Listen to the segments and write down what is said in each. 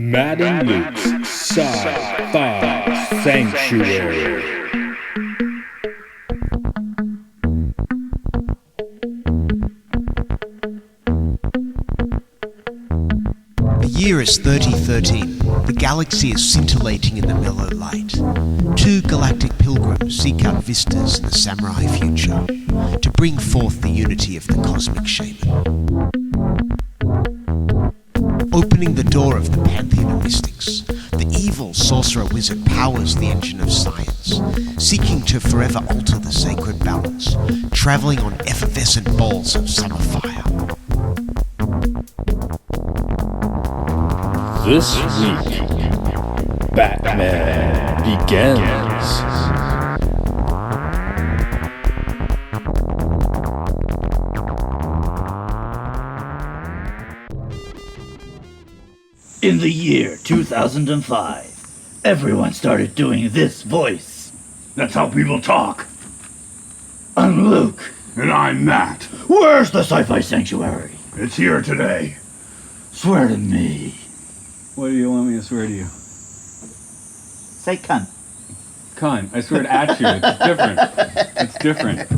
Matt and Luke's Sci-Fi Sanctuary. The year is 3013. The galaxy is scintillating in the mellow light. Two galactic pilgrims seek out vistas in the samurai future to bring forth the unity of the cosmic shaman. Opening the door of the pantheon of mystics, the evil sorcerer wizard powers the engine of science, seeking to forever alter the sacred balance, traveling on effervescent balls of summer fire. This week, Batman Begins. In the year 2005, everyone started doing this voice. That's how people talk. I'm Luke. And I'm Matt. Where's the Sci-Fi Sanctuary? It's here today. Swear to me. What do you want me to swear to you? Say cunt. Cunt. I swear at you. It's different. It's different.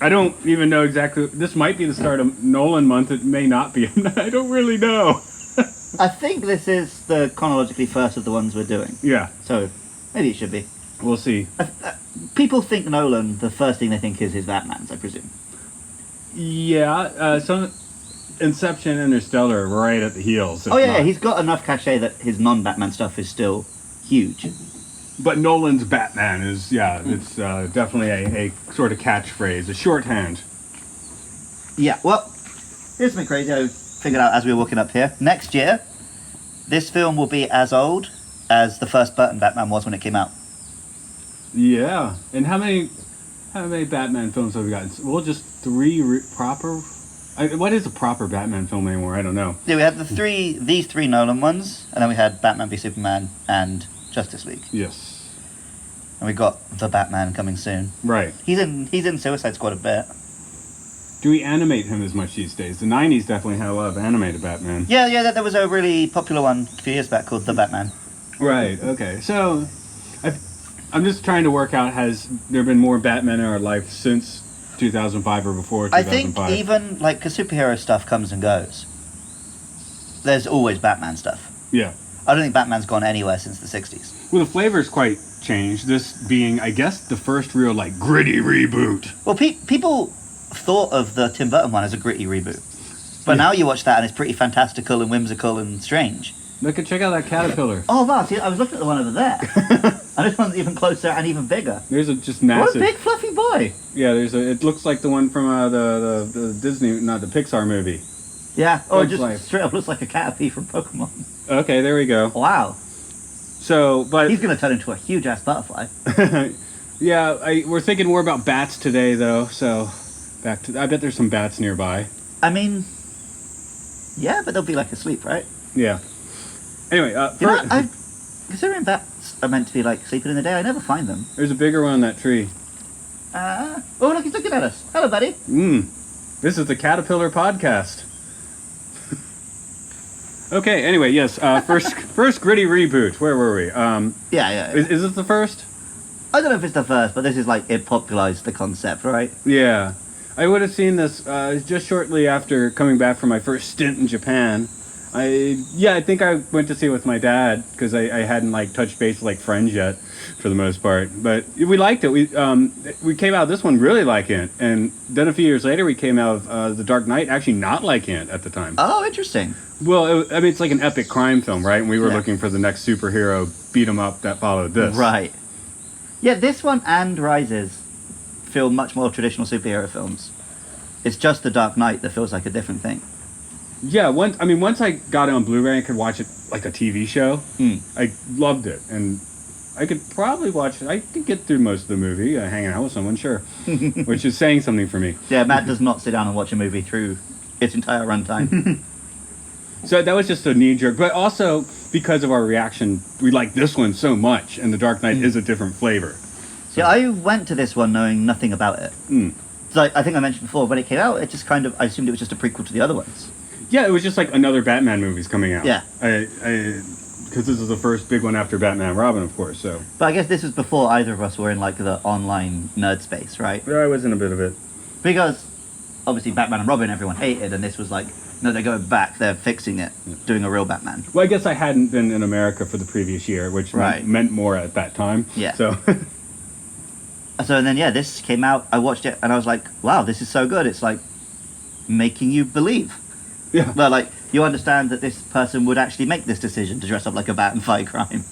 I don't even know exactly. This might be the start of Nolan month. It may not be. I don't really know. I think this is the chronologically first of the ones we're doing. Yeah. So, maybe it should be. We'll see. People think Nolan, the first thing they think is his Batmans, I presume. Yeah. Some Inception, Interstellar, right at the heels. Oh yeah, he's got enough cachet that his non-Batman stuff is still huge. But Nolan's Batman is, it's definitely a sort of catchphrase, a shorthand. Yeah, well, here's something crazy I figured out as we were walking up here. Next year, this film will be as old as the first Burton Batman was when it came out. Yeah, and how many Batman films have we gotten? Well, just three proper. What is a proper Batman film anymore? I don't know. Yeah, we had these three Nolan ones, and then we had Batman v Superman and Justice League. Yes. And we got the Batman coming soon. Right. He's in Suicide Squad a bit. Do we animate him as much these days? The 90s definitely had a lot of animated Batman. Yeah, there was a really popular one a few years back called The Batman. Right, okay. So, I'm just trying to work out, has there been more Batman in our life since 2005 or before 2005? I think even, because superhero stuff comes and goes, there's always Batman stuff. Yeah. I don't think Batman's gone anywhere since the 60s. Well, the flavor's quite changed. This being, I guess, the first real, gritty reboot. Well, people thought of the Tim Burton one as a gritty reboot. But now you watch that and it's pretty fantastical and whimsical and strange. Check out that caterpillar. Oh, wow, see, I was looking at the one over there. And this one's even closer and even bigger. There's a just massive... What a big fluffy boy. Yeah, it looks like the one from the Disney, not the Pixar movie. Yeah, straight up looks like a Caterpie from Pokemon. Okay, there we go. Wow. So, but... He's going to turn into a huge-ass butterfly. Yeah, we're thinking more about bats today, though, so... I bet there's some bats nearby. I mean... Yeah, but they'll be asleep, right? Yeah. Anyway, considering bats are meant to be sleeping in the day, I never find them. There's a bigger one on that tree. Oh, look, he's looking at us. Hello, buddy. This is the Caterpillar Podcast. Okay, anyway, yes, first gritty reboot. Where were we? Yeah. Is this the first? I don't know if it's the first, but this is it popularized the concept, right? Yeah. I would have seen this just shortly after coming back from my first stint in Japan. I think I went to see it with my dad because I hadn't touched base with friends yet, for the most part. But we liked it. We came out of this one really liking it, and then a few years later we came out of The Dark Knight actually not liking it at the time. Oh, interesting. Well, it's like an epic crime film, right? And we were looking for the next superhero beat 'em up that followed this. Right. Yeah, this one and Rises feel much more traditional superhero films. It's just The Dark Knight that feels like a different thing. Yeah, once I got it on Blu-ray, I could watch it like a TV show. I loved it, and I could probably watch it. I could get through most of the movie hanging out with someone, sure, which is saying something for me. Yeah, Matt does not sit down and watch a movie through its entire runtime. So that was just a knee-jerk, but also because of our reaction, we like this one so much, and The Dark Knight is a different flavor. So. Yeah, I went to this one knowing nothing about it. So I think I mentioned before, when it came out, it just I assumed it was just a prequel to the other ones. Yeah, it was just like another Batman movie's coming out. Yeah. Because this is the first big one after Batman and Robin, of course, so. But I guess this was before either of us were in, like, the online nerd space, right? Yeah, I was in a bit of it. Because, obviously, Batman and Robin everyone hated, and this was like, no, they're going back, they're fixing it, doing a real Batman. Well, I guess I hadn't been in America for the previous year, which meant more at that time. Yeah. So... So then, yeah, this came out, I watched it, and I was like, wow, this is so good. It's, like, making you believe. Yeah. Well, like, you understand that this person would actually make this decision to dress up like a bat and fight crime.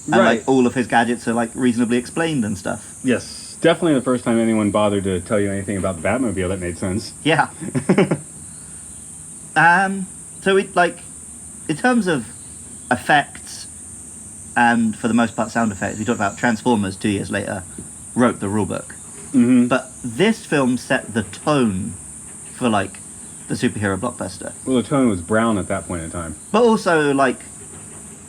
And, like, all of his gadgets are, like, reasonably explained and stuff. Yes. Definitely the first time anyone bothered to tell you anything about the Batmobile that made sense. Yeah. So, like, in terms of effects, and for the most part sound effects, we talked about Transformers 2 years later, wrote the rulebook. Mm-hmm. But this film set the tone for, like, the superhero blockbuster. Well, the tone was brown at that point in time. But also, like,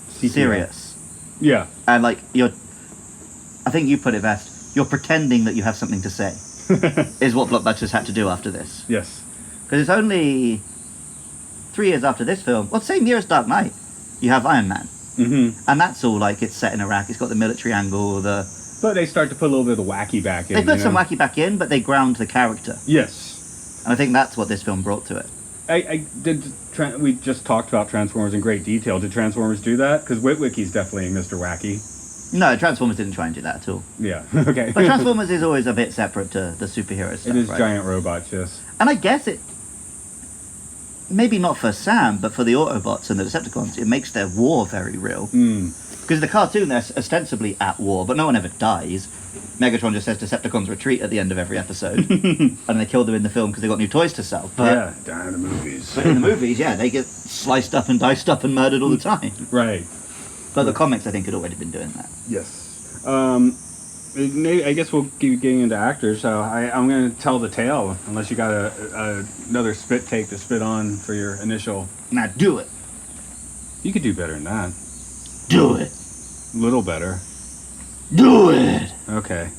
CPI. serious. Yeah. And, like, I think you put it best, you're pretending that you have something to say, is what blockbusters had to do after this. Yes. Because it's only 3 years after this film, well, same year as Dark Knight, you have Iron Man. Mm-hmm. And that's all, like, it's set in Iraq, it's got the military angle, But they start to put a little bit of the wacky back in. They put some wacky back in, but they ground the character. Yes. And I think that's what this film brought to it. We just talked about Transformers in great detail. Did Transformers do that? Because Witwicky's definitely Mr. Wacky. No, Transformers didn't try and do that at all. Yeah, okay. But Transformers is always a bit separate to the superhero stuff, It is right? giant robots, yes. And I guess it, maybe not for Sam, but for the Autobots and the Decepticons, it makes their war very real. Because the cartoon, they're ostensibly at war, but no one ever dies. Megatron just says Decepticons retreat at the end of every episode. And they kill them in the film because they got new toys to sell. But, Yeah, down in the movies. But in the movies, yeah, they get sliced up and diced up and murdered all the time. Right. But the comics, I think, had already been doing that. Yes. I guess we'll keep getting into actors, so I'm going to tell the tale, unless you got another spit take to spit on for your initial... Now do it. You could do better than that. Do it. A little better. Do it. Okay.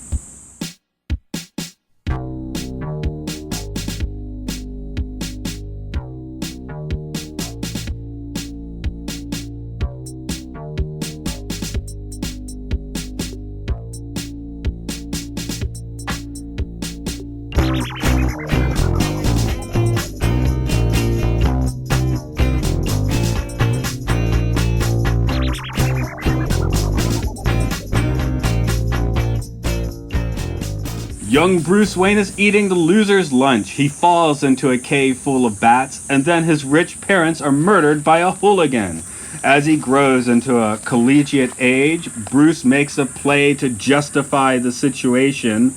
Young Bruce Wayne is eating the loser's lunch. He falls into a cave full of bats, and then his rich parents are murdered by a hooligan. As he grows into a collegiate age, Bruce makes a play to justify the situation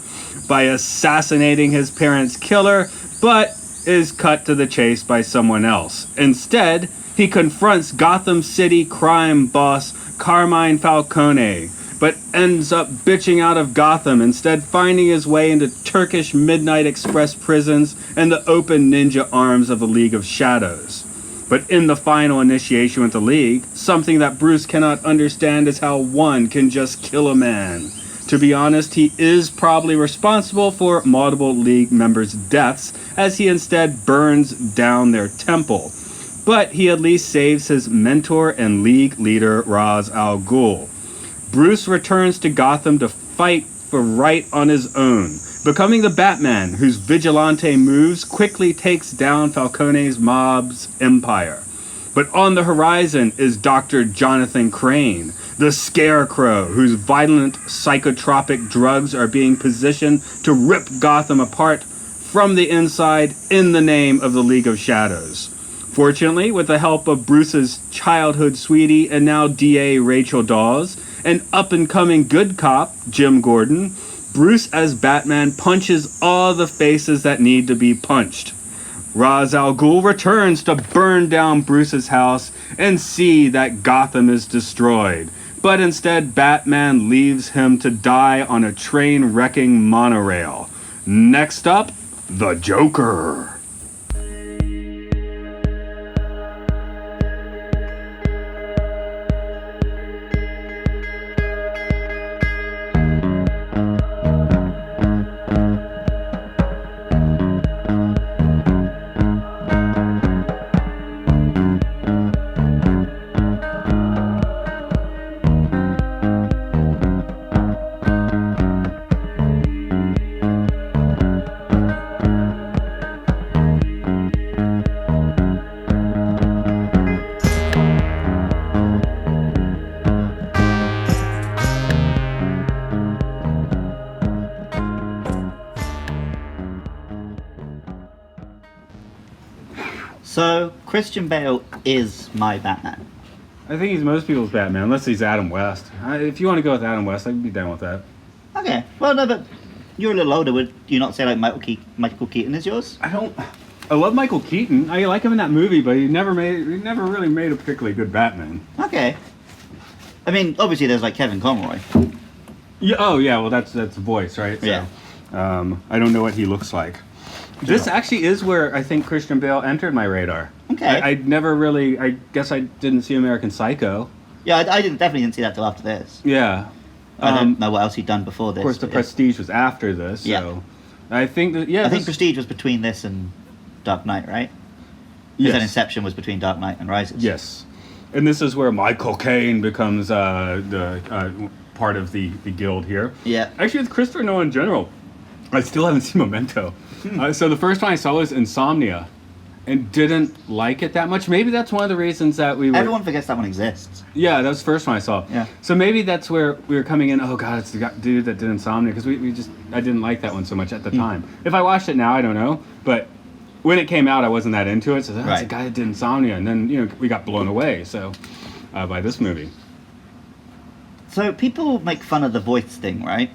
by assassinating his parents' killer, but is cut to the chase by someone else. Instead, he confronts Gotham City crime boss Carmine Falcone, but ends up bitching out of Gotham, instead finding his way into Turkish Midnight Express prisons and the open ninja arms of the League of Shadows. But in the final initiation with the League, something that Bruce cannot understand is how one can just kill a man. To be honest, he is probably responsible for multiple League members' deaths, as he instead burns down their temple. But he at least saves his mentor and League leader, Ra's al Ghul. Bruce returns to Gotham to fight for right on his own, becoming the Batman whose vigilante moves quickly takes down Falcone's mob's empire. But on the horizon is Dr. Jonathan Crane, the Scarecrow, whose violent psychotropic drugs are being positioned to rip Gotham apart from the inside in the name of the League of Shadows. Fortunately, with the help of Bruce's childhood sweetie and now DA Rachel Dawes, and up-and-coming good cop, Jim Gordon, Bruce as Batman punches all the faces that need to be punched. Ra's al Ghul returns to burn down Bruce's house and see that Gotham is destroyed. But instead, Batman leaves him to die on a train-wrecking monorail. Next up, the Joker. Christian Bale is my Batman. I think he's most people's Batman, unless he's Adam West. If you want to go with Adam West, I'd be down with that. Okay. Well, no, but you're a little older. Would you not say like Michael Keaton is yours? I love Michael Keaton. I like him in that movie, but he never really made a particularly good Batman. Okay. I mean, obviously there's like Kevin Conroy. Yeah. Oh, yeah. Well, that's the voice, right? So, Yeah. I don't know what he looks like. This actually is where I think Christian Bale entered my radar. Okay. I never really. I guess I didn't see American Psycho. Yeah, I definitely didn't see that till after this. Yeah. I don't know what else he'd done before this. Of course, The Prestige was after this. So Yeah. I think that. Yeah. I think Prestige was between this and Dark Knight, right? Because Yes. then Inception was between Dark Knight and Rises. Yes. And this is where Michael Caine becomes the part of the guild here. Yeah. Actually, it's Christopher Nolan in general. I still haven't seen Memento. So the first one I saw was Insomnia, and didn't like it that much. Maybe that's one of the reasons that we were... Everyone forgets that one exists. Yeah, that was the first one I saw. Yeah. So maybe that's where we were coming in, oh god, it's the dude that did Insomnia, because I didn't like that one so much at the time. If I watched it now, I don't know, but when it came out, I wasn't that into it, so that's Right. the guy that did Insomnia, and then, we got blown away, so, by this movie. So people make fun of the voice thing, right?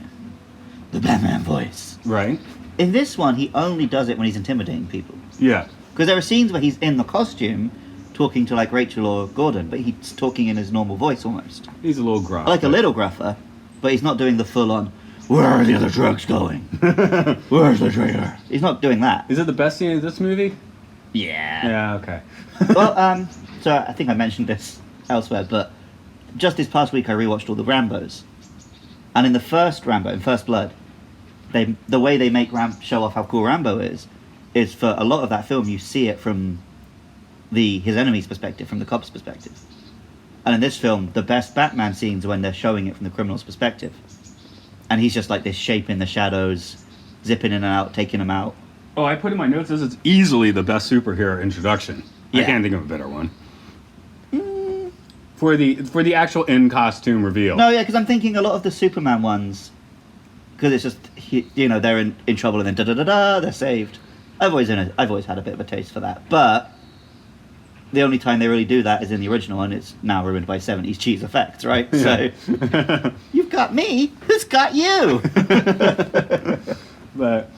The Batman voice. Right? In this one, he only does it when he's intimidating people. Yeah. Because there are scenes where he's in the costume talking to like Rachel or Gordon, but he's talking in his normal voice almost. He's a little gruff. Like a little gruffer, but he's not doing the full on, where are the other drugs going? Where's the traitor? He's not doing that. Is it the best scene of this movie? Yeah. Yeah, okay. Well, so I think I mentioned this elsewhere, but just this past week I rewatched all the Rambos. And in the first Rambo, in First Blood, the way they make show off how cool Rambo is for a lot of that film you see it from his enemy's perspective, from the cop's perspective. And in this film, the best Batman scenes are when they're showing it from the criminal's perspective. And he's just like this shape in the shadows, zipping in and out, taking them out. Oh, I put in my notes, this is easily the best superhero introduction. I Yeah. can't think of a better one. For the actual in-costume reveal. No, yeah, because I'm thinking a lot of the Superman ones, because it's just, they're in trouble and then da-da-da-da, they're saved. I've always had a bit of a taste for that. But the only time they really do that is in the original, and it's now ruined by 70s cheese effects, right? Yeah. So, you've got me, who's got you? But,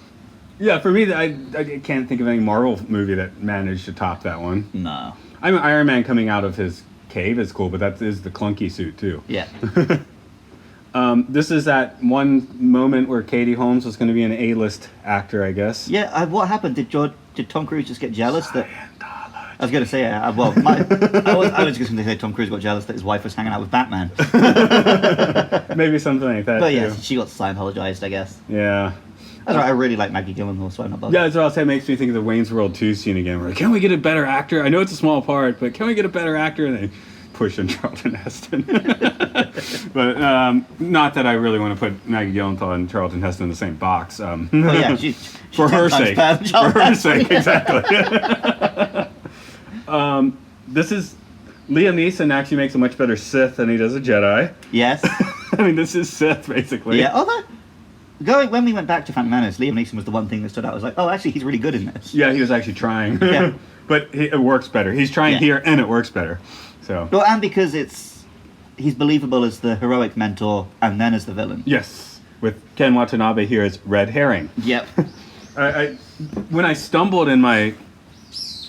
yeah, for me, I can't think of any Marvel movie that managed to top that one. No. I mean, Iron Man coming out of his cave is cool, but that is the clunky suit, too. Yeah. This is that one moment where Katie Holmes was going to be an A-list actor, I guess. Yeah, what happened? Did Tom Cruise just get jealous that... I was going to say, I was just going to say Tom Cruise got jealous that his wife was hanging out with Batman. Maybe something like that, But too. yeah, she got Scientologized, I guess. Yeah. That's right, I really like Maggie Gyllenhaal, so I'm not bothered. Yeah, that's what I'll say. It makes me think of the Wayne's World 2 scene again, where, can we get a better actor? I know it's a small part, but can we get a better actor? And they push in Charlton Heston. But not that I really want to put Maggie Gyllenhaal and Charlton Heston in the same box. Well, yeah, for her sake. For her sake, exactly. This is... Liam Neeson actually makes a much better Sith than he does a Jedi. Yes. I mean, this is Sith, basically. Yeah, although... When we went back to Phantom Menace, Liam Neeson was the one thing that stood out. I was like, oh, actually, he's really good in this. Yeah, he was actually trying. Yeah. But it works better. He's trying here, and it works better. So. Well, and because he's believable as the heroic mentor, and then as the villain. Yes. With Ken Watanabe here as Red Herring. Yep. When I stumbled in my...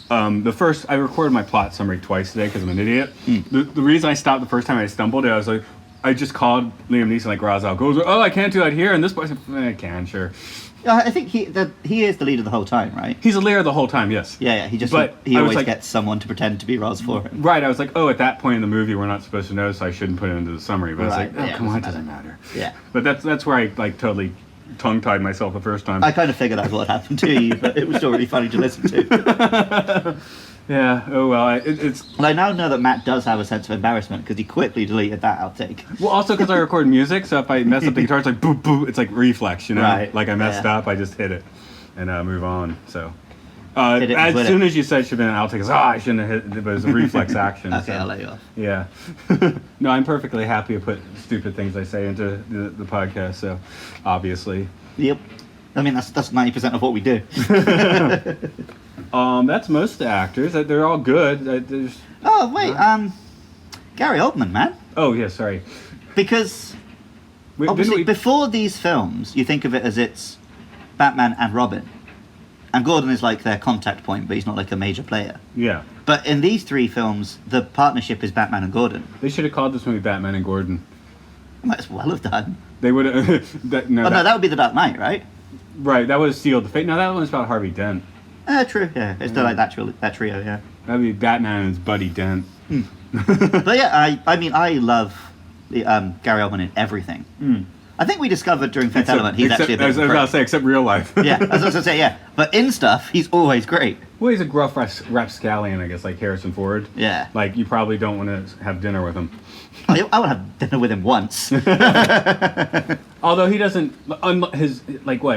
I recorded my plot summary twice today because I'm an idiot. The reason I stopped the first time I stumbled, I was like... I just called Liam Neeson like Ra's al Ghul. Oh, I can't do that here. And this boy, I can, sure. I think he is the leader the whole time, right? He's a leader the whole time, yes. Yeah. He always gets someone to pretend to be Ra's for him. Right. I was like, oh, at that point in the movie, we're not supposed to know, so I shouldn't put it into the summary. But Right, it's like, oh, come on, it doesn't matter. Yeah. But that's where I totally tongue-tied myself the first time. I kind of figured that's what happened to you, but it was still really funny to listen to. Yeah. Oh well. It's. Well, I now know that Matt does have a sense of embarrassment because he quickly deleted that outtake. Well, also because I record music, so if I mess up the guitar, it's like boop boop. It's like reflex, Right. Like I messed Yeah. up, I just hit it and move on. So. Hit it and As quit soon it. as you said should have been an outtake, I shouldn't have hit it, but it was a reflex action. Okay, so. I'll let you off. Yeah. No, I'm perfectly happy to put stupid things I say into the podcast. So, obviously. Yep. I mean, that's 90% of what we do. That's most of the actors. They're all good. There's... Oh, wait, Gary Oldman, man. Oh, yeah, sorry. Because, obviously, before these films, you think of it as it's Batman and Robin. And Gordon is like their contact point, but he's not like a major player. Yeah. But in these three films, the partnership is Batman and Gordon. They should have called this movie Batman and Gordon. Might as well have done. They would have... that would be The Dark Knight, right? Right, that would have sealed the fate. No, that one's about Harvey Dent. True, yeah. It's still like that trio, yeah. That'd be Batman and his buddy Dent. But yeah, I love the, Gary Oldman in everything. I think we discovered during Fifth Element he's actually a bit I was about to say, except real life. Yeah, I was going to say, yeah. But in stuff, he's always great. Well, he's a gruff rapscallion, I guess, like Harrison Ford. Yeah. Like, you probably don't want to have dinner with him. I want to have dinner with him once. Although he doesn't...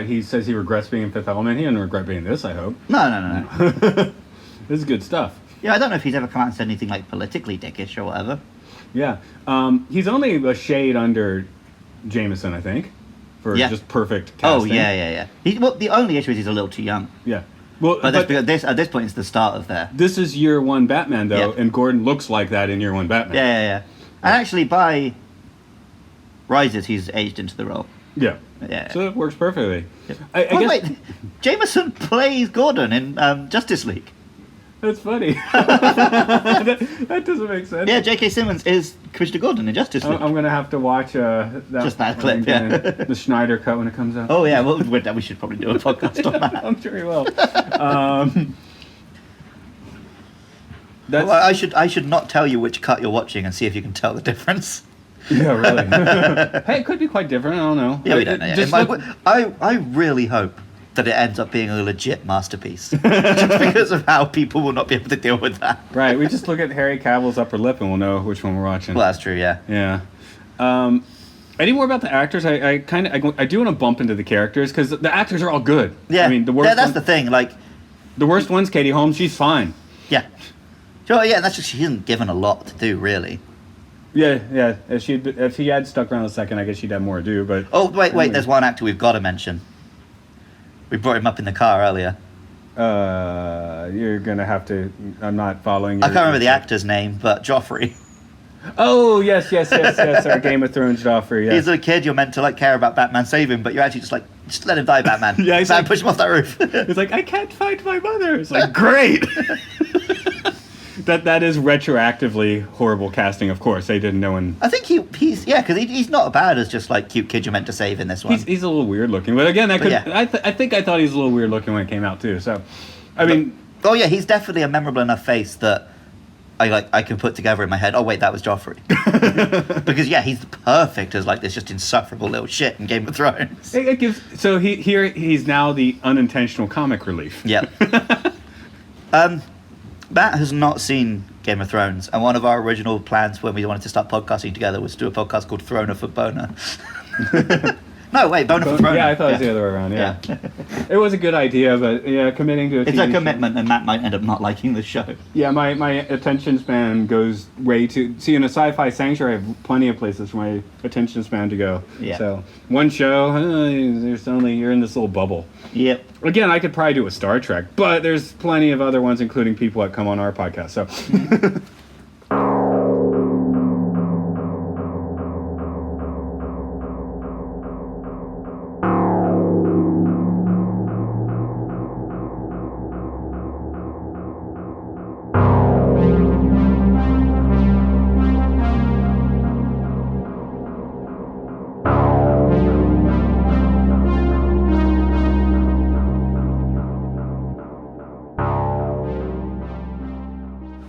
he says he regrets being in Fifth Element. He doesn't regret being this, I hope. No. This is good stuff. Yeah, I don't know if he's ever come out and said anything, like, politically dickish or whatever. Yeah. He's only a shade under Jameson, I think, for just perfect casting. Oh, yeah. The only issue is he's a little too young. Yeah. Well, but at this point, it's the start of there. This is year one Batman, though, and Gordon looks like that in year one Batman. Yeah. And actually, by Rises, he's aged into the role. Yeah. So it works perfectly. Yeah. Wait, Jameson plays Gordon in Justice League. That's funny. that doesn't make sense. Yeah, J.K. Simmons is Commissioner Gordon in Justice League. I'm going to have to watch that clip, the Schneider cut when it comes out. Oh, yeah, we should probably do a podcast on that. I'm sure we will. I should not tell you which cut you're watching and see if you can tell the difference. Yeah, really. Hey, it could be quite different. I don't know. Yeah, we don't know. I really hope that it ends up being a legit masterpiece. Just because of how people will not be able to deal with that. Right, we just look at Harry Cavill's upper lip and we'll know which one we're watching. Well, that's true, yeah. Yeah. Any more about the actors? I do want to bump into the characters because the actors are all good. Yeah, I mean, the worst that's the thing. Like, the worst one's Katie Holmes. She's fine. Yeah. Sure, yeah, that's just she isn't given a lot to do, really. Yeah. If he had stuck around a second, I guess she'd have more to do. But wait. There's one actor we've got to mention. We brought him up in the car earlier. You're gonna have to. I'm not following. I can't remember the actor's name, but Joffrey. Oh yes. Our Game of Thrones Joffrey. Yeah. He's a kid. You're meant to like care about Batman saving, but you're actually just let him die, Batman. Yeah, Batman, push him off that roof. It's like I can't find my mother. It's like great. That is retroactively horrible casting. Of course, they didn't know. I think he's because he's not bad as just like cute kid you're meant to save in this one. He's a little weird looking, but again, I think I thought he was a little weird looking when it came out too. So, he's definitely a memorable enough face that I can put together in my head. Oh wait, that was Joffrey. Because he's perfect as like this just insufferable little shit in Game of Thrones. It gives he's now the unintentional comic relief. Yep. Matt has not seen Game of Thrones, and one of our original plans when we wanted to start podcasting together was to do a podcast called Throna for Boner. No, wait, Boner for Throna. Yeah, I thought it was the other way around, yeah. It was a good idea, but committing to a It's a commitment, and Matt might end up not liking the show. Yeah, my attention span goes way too... See, in a sci-fi sanctuary, I have plenty of places for my attention span to go. Yeah. So, one show, you're in this little bubble. Yep. Again, I could probably do a Star Trek, but there's plenty of other ones, including people that come on our podcast, so...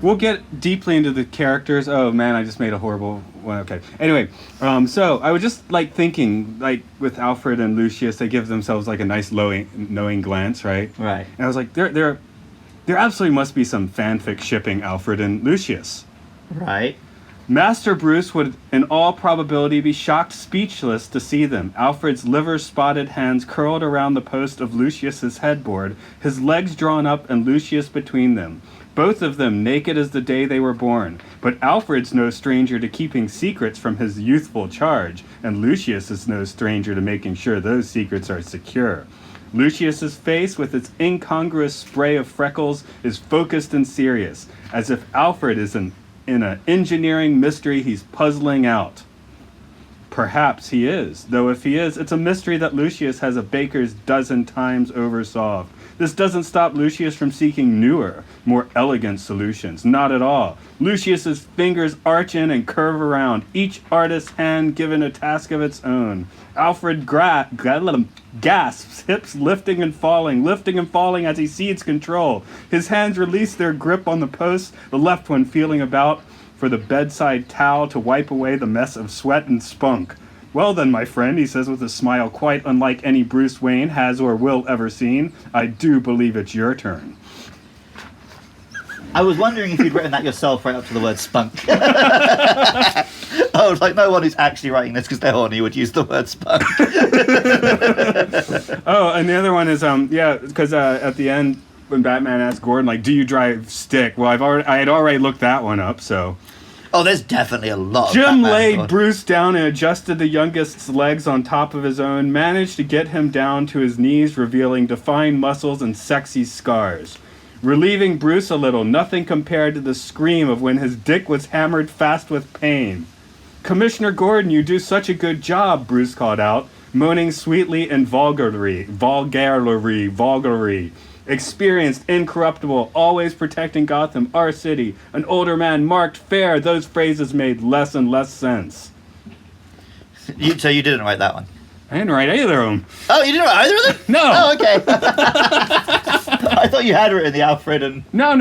We'll get deeply into the characters. Oh man, I just made a horrible one. Okay. Anyway, so I was just like thinking, like with Alfred and Lucius, they give themselves like a nice knowing glance, right? Right. And I was like, there absolutely must be some fanfic shipping Alfred and Lucius. Right. Master Bruce would, in all probability, be shocked speechless to see them. Alfred's liver-spotted hands curled around the post of Lucius's headboard, his legs drawn up and Lucius between them. Both of them naked as the day they were born. But Alfred's no stranger to keeping secrets from his youthful charge, and Lucius is no stranger to making sure those secrets are secure. Lucius's face, with its incongruous spray of freckles, is focused and serious, as if Alfred is in an engineering mystery he's puzzling out. Perhaps he is, though if he is, it's a mystery that Lucius has a baker's dozen times over solved. This doesn't stop Lucius from seeking newer, more elegant solutions. Not at all. Lucius's fingers arch in and curve around, each artist's hand given a task of its own. Alfred gasps, hips lifting and falling as he cedes control. His hands release their grip on the post, the left one feeling about for the bedside towel to wipe away the mess of sweat and spunk. Well then, my friend, he says with a smile quite unlike any Bruce Wayne has or will ever seen, I do believe it's your turn. I was wondering if you'd written that yourself right up to the word spunk. Oh, like no one who's actually writing this because they're horny would use the word spunk. Oh, and the other one is, because at the end, when Batman asks Gordon, like, do you drive stick? Well, I had already looked that one up, so... Oh, there's definitely a lot of Jim Batman laid going. Bruce down and adjusted the youngest's legs on top of his own, managed to get him down to his knees, revealing defined muscles and sexy scars. Relieving Bruce a little, nothing compared to the scream of when his dick was hammered fast with pain. Commissioner Gordon, you do such a good job, Bruce called out, moaning sweetly and vulgarly. Experienced, incorruptible, always protecting Gotham, our city, an older man, marked fair. Those phrases made less and less sense. So you didn't write that one? I didn't write either of them. Oh, you didn't write either of them? No. Oh, okay. I thought you had written the Alfred and... No.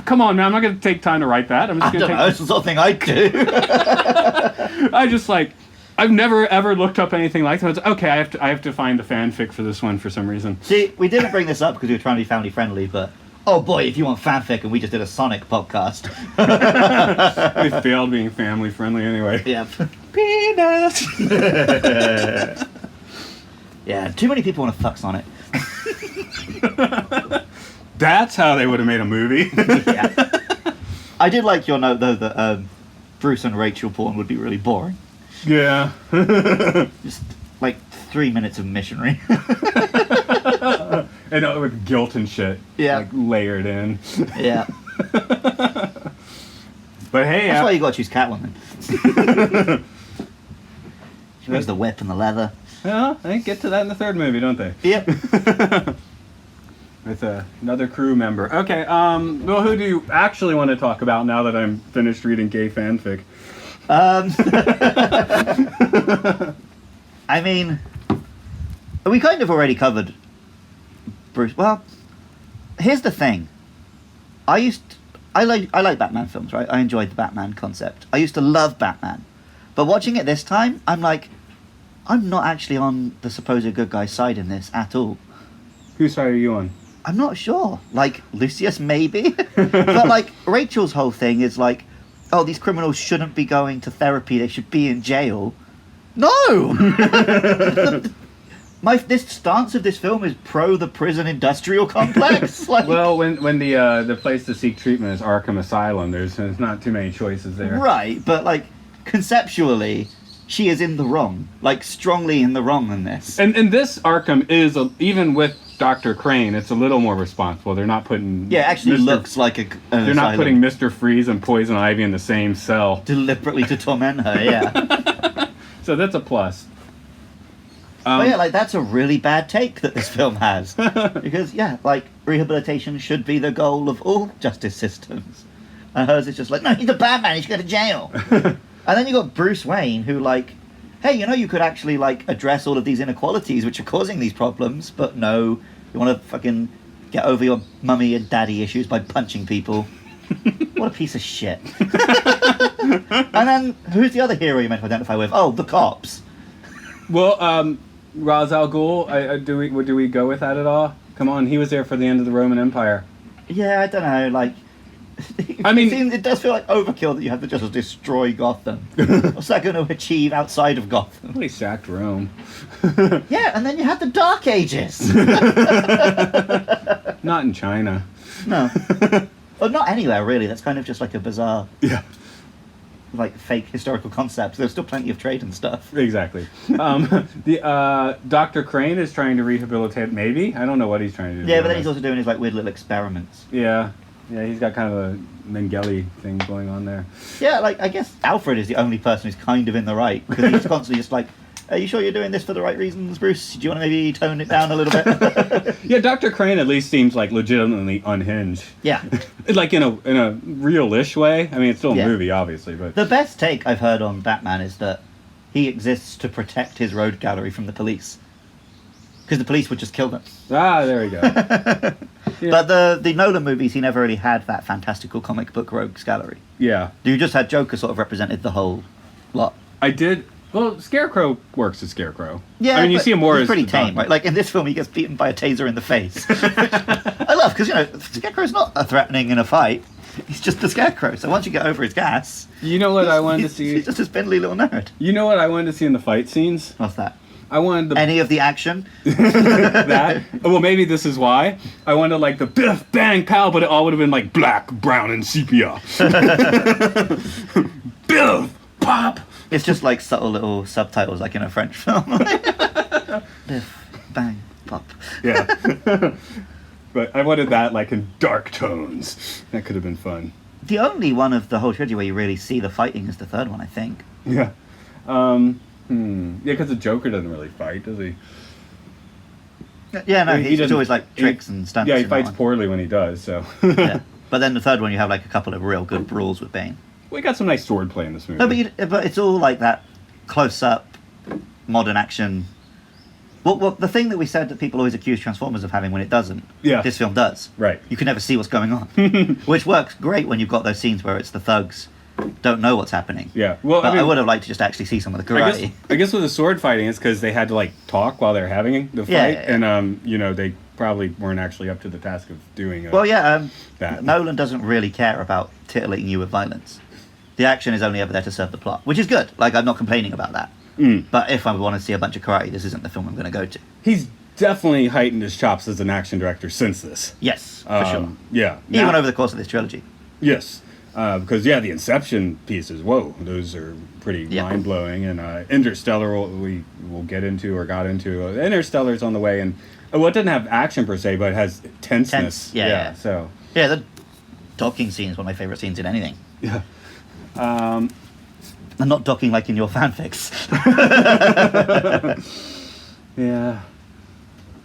Come on, man. I'm not going to take time to write that. I'm just going to take... It's the sort of thing I do. I've never ever looked up anything like that. It's, okay, I have to find a fanfic for this one for some reason. See, we didn't bring this up because we were trying to be family friendly, but oh boy, if you want fanfic, and we just did a Sonic podcast. We failed being family friendly anyway. Yeah. Penis. Yeah, too many people want to fuck Sonic. That's how they would have made a movie. Yeah. I did like your note though that Bruce and Rachel porn would be really boring. Yeah. Just like 3 minutes of missionary. And with guilt and shit. Yeah. Like layered in. Yeah. But hey, that's why you got to choose Catwoman. She wears the whip and the leather. Well, they get to that in the third movie, don't they? Yep. With another crew member. Okay, well, who do you actually want to talk about now that I'm finished reading gay fanfic? I mean, we kind of already covered Bruce. Well, here's the thing. I like Batman films, right? I enjoyed the Batman concept. I used to love Batman. But watching it this time, I'm like, I'm not actually on the supposed good guy's side in this at all. Whose side are you on? I'm not sure. Like, Lucius, maybe? But, like, Rachel's whole thing is like, oh, these criminals shouldn't be going to therapy, they should be in jail. No! This stance of this film is pro the prison industrial complex. Like, well, when the place to seek treatment is Arkham Asylum, there's not too many choices there. right, but, like, conceptually, she is in the wrong. Like, strongly in the wrong in this. And this Arkham is, even with Dr. Crane, it's a little more responsible. They're not putting... Yeah, it actually looks like an They're not putting Mr. Freeze and Poison Ivy in the same cell. Deliberately to torment her, yeah. So that's a plus. But yeah, like, that's a really bad take that this film has. Because, yeah, like, rehabilitation should be the goal of all justice systems. And hers is just like, no, he's a bad man, he should go to jail. And then you got Bruce Wayne, who, like, hey, you could actually, like, address all of these inequalities which are causing these problems, but no, you want to fucking get over your mummy and daddy issues by punching people. What a piece of shit. And then, who's the other hero you're meant to identify with? Oh, the cops. Well, Ra's al Ghul, do we go with that at all? Come on, he was there for the end of the Roman Empire. Yeah, I don't know, like... I mean... It does feel like overkill that you have to just destroy Gotham. What's that going to achieve outside of Gotham? Well, he sacked Rome. Yeah, and then you had the Dark Ages. Not in China. No. Well, not anywhere, really. That's kind of just like a bizarre... Yeah. like fake historical concepts. There's still plenty of trade and stuff. Exactly. The Dr. Crane is trying to rehabilitate. Maybe I don't know what he's trying to do. Yeah, but then he's also doing his like weird little experiments. Yeah, he's got kind of a Mengele thing going on there. Yeah, like I guess Alfred is the only person who's kind of in the right because he's constantly just like, "Are you sure you're doing this for the right reasons, Bruce? Do you want to maybe tone it down a little bit?" Yeah, Dr. Crane at least seems like legitimately unhinged. Yeah, Like in a real-ish way. I mean, it's still a Yeah. movie, obviously, but the best take I've heard on Batman is that he exists to protect his road gallery from the police because the police would just kill them. there we go. Yeah. But the Nolan movies, he never really had that fantastical comic book rogues gallery. Yeah, You just had Joker sort of represented the whole lot. I did. Well, Scarecrow works as Scarecrow. Yeah, I mean, you but see him more he's as pretty the tame, Doctor. right? Like in this film, he gets beaten by a taser in the face. Which I love because Scarecrow's not a threatening in a fight. He's just the Scarecrow. So once you get over his gas, You know what I wanted to see? he's just a spindly little nerd. You know what I wanted to see in the fight scenes? What's that? I wanted the Any of the action? that. Oh, well, maybe this is why. I wanted like the biff, bang, pow, but it all would have been like black, brown, and sepia. Biff, pop. It's just like subtle little subtitles, like in a French film. Biff, bang, pop. Yeah. But I wanted that like in dark tones. That could have been fun. The only one of the whole trilogy where you really see the fighting is the third one, I think. Yeah. Yeah, because the Joker doesn't really fight, does he? Yeah, no, He he's doesn't- always like tricks and stunts. Yeah, he in that fights one. poorly when he does, so. Yeah. But then the third one, you have like a couple of real good brawls with Bane. We got some nice swordplay in this movie. No, but it's all like that close-up, modern action. Well, the thing that we said that people always accuse Transformers of having when it doesn't, Yeah. this film does. Right. You can never see what's going on, which works great when you've got those scenes where it's the thugs don't know what's happening. Yeah. Well, But I I mean, would have liked to just actually see some of the I karate. guess with the sword fighting, it's because they had to like talk while they're having the fight, Yeah, yeah, yeah. and they probably weren't actually up to the task of doing. Well, yeah, that. Nolan doesn't really care about titillating you with violence. The action is only ever there to serve the plot, which is good. Like, I'm not complaining about that. But if I want to see a bunch of karate, this isn't the film I'm going to go to. He's definitely heightened his chops as an action director since this. Yes, for sure. Yeah. Even Now- over the course of this trilogy. Yes. Because the Inception pieces, whoa, those are pretty Yeah. mind blowing, and Interstellar we will get into or got into. Interstellar's on the way, and it doesn't have action per se, but it has tenseness. Tense, yeah. So Yeah, the docking scene is one of my favourite scenes in anything. yeah. And not docking like in your fanfics. Yeah.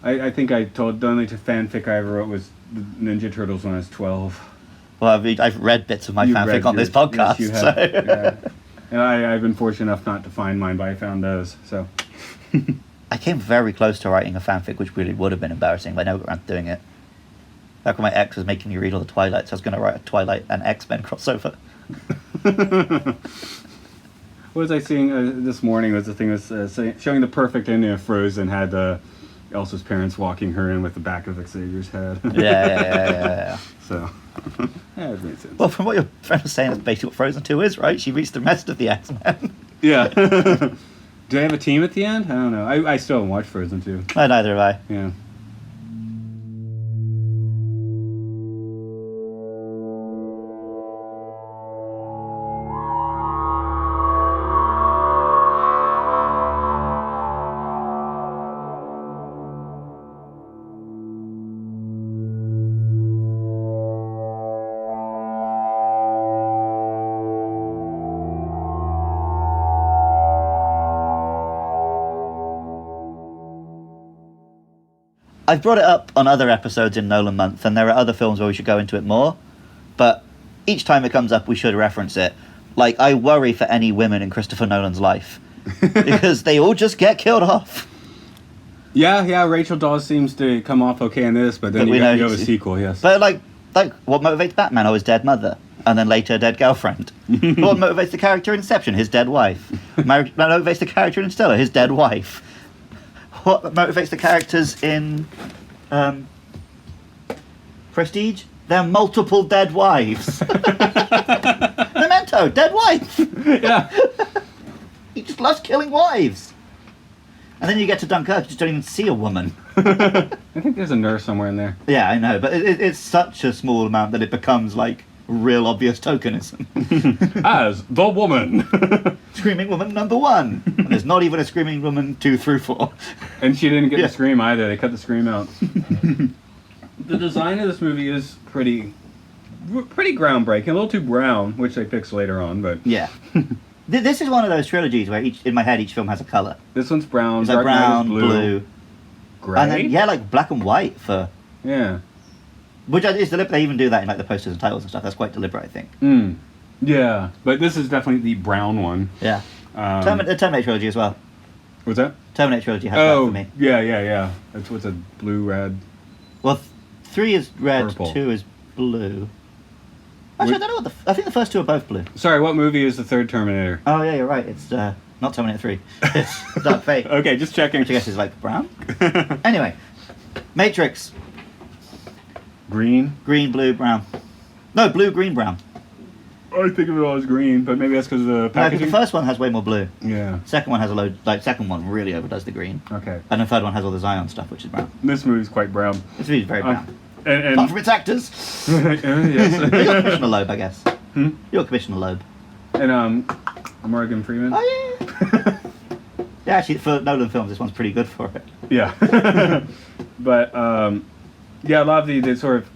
I think I told the only fanfic I ever wrote was the Ninja Turtles when I was 12. Well, I've read bits of my You fanfic read on this yours. podcast. Yes, you So. have. Yeah. And I've been fortunate enough not to find mine, but I found those. So I came very close to writing a fanfic, which really would have been embarrassing, but I never got around to doing it. Back when my ex was making me read all the Twilight, so I was going to write a Twilight and X-Men crossover. what was I seeing this morning? Was the thing was showing the perfect ending of Frozen had Elsa's parents walking her in with the back of Xavier's head. Yeah. So yeah, it made sense. Well, from what your friend was saying, that's basically what Frozen 2 is, right? She reached the rest of the X-Men. Yeah. Do they have a team at the end? I don't know. I still haven't watched Frozen 2. No, neither have I. Yeah. I've brought it up on other episodes in Nolan Month, and there are other films where we should go into it more, but each time it comes up, we should reference it. Like, I worry for any women in Christopher Nolan's life, because they all just get killed off. Yeah, Rachel Dawes seems to come off okay in this, but then But we you know have a it's- sequel, yes. But, like, what motivates Batman? Oh, his dead mother. And then later, dead girlfriend. What motivates the character in Inception? His dead wife. What motivates the character in Interstellar? His dead wife. What motivates the characters in Prestige? Their multiple dead wives. Memento, dead wife. Yeah. He just loves killing wives. And then you get to Dunkirk, you just don't even see a woman. I think there's a nurse somewhere in there. Yeah, I know, but it's such a small amount that it becomes like real obvious tokenism. As the woman. Screaming woman number 1. And there's not even a screaming woman 2 through 4. And she didn't get Yeah. the scream either. They cut the scream out. The design of this movie is pretty groundbreaking. A little too brown, which they fix later on, but Yeah. This is one of those trilogies where in my head each film has a colour. this one's brown. It's like Dark Knight brown, is blue, gray. and then like black and white for. Yeah. Which is deliberate. They even do that in like the posters and titles and stuff. That's quite deliberate, I think. Yeah, but this is definitely the brown one. Yeah. The Terminator trilogy as well. What's that? Terminator trilogy has that for me. Yeah. That's what's a blue, red. Well, 3 is red, Purple. 2 is blue. Actually, I don't know what I think the first 2 are both blue. Sorry, what movie is the third Terminator? Oh yeah, you're right. It's not Terminator 3. It's Dark Fate. Okay, just checking. Which I guess is like brown. Anyway, Matrix. Green. Green, blue, brown. No, blue, green, brown. I think of it all as green, but maybe that's because of the No, 'cause packaging. the first one has way more blue. Yeah. Second one has a load. Like second one really overdoes the green, Okay. and the third one has all the Zion stuff, which is brown. This movie's quite brown. This movie's very brown. And Apart from its actors. yes. You're Commissioner Loeb, I guess. You're Commissioner Loeb. And Morgan Freeman. Oh yeah. Yeah, actually, for Nolan films, this one's pretty good for it. Yeah. But yeah, I love the sort of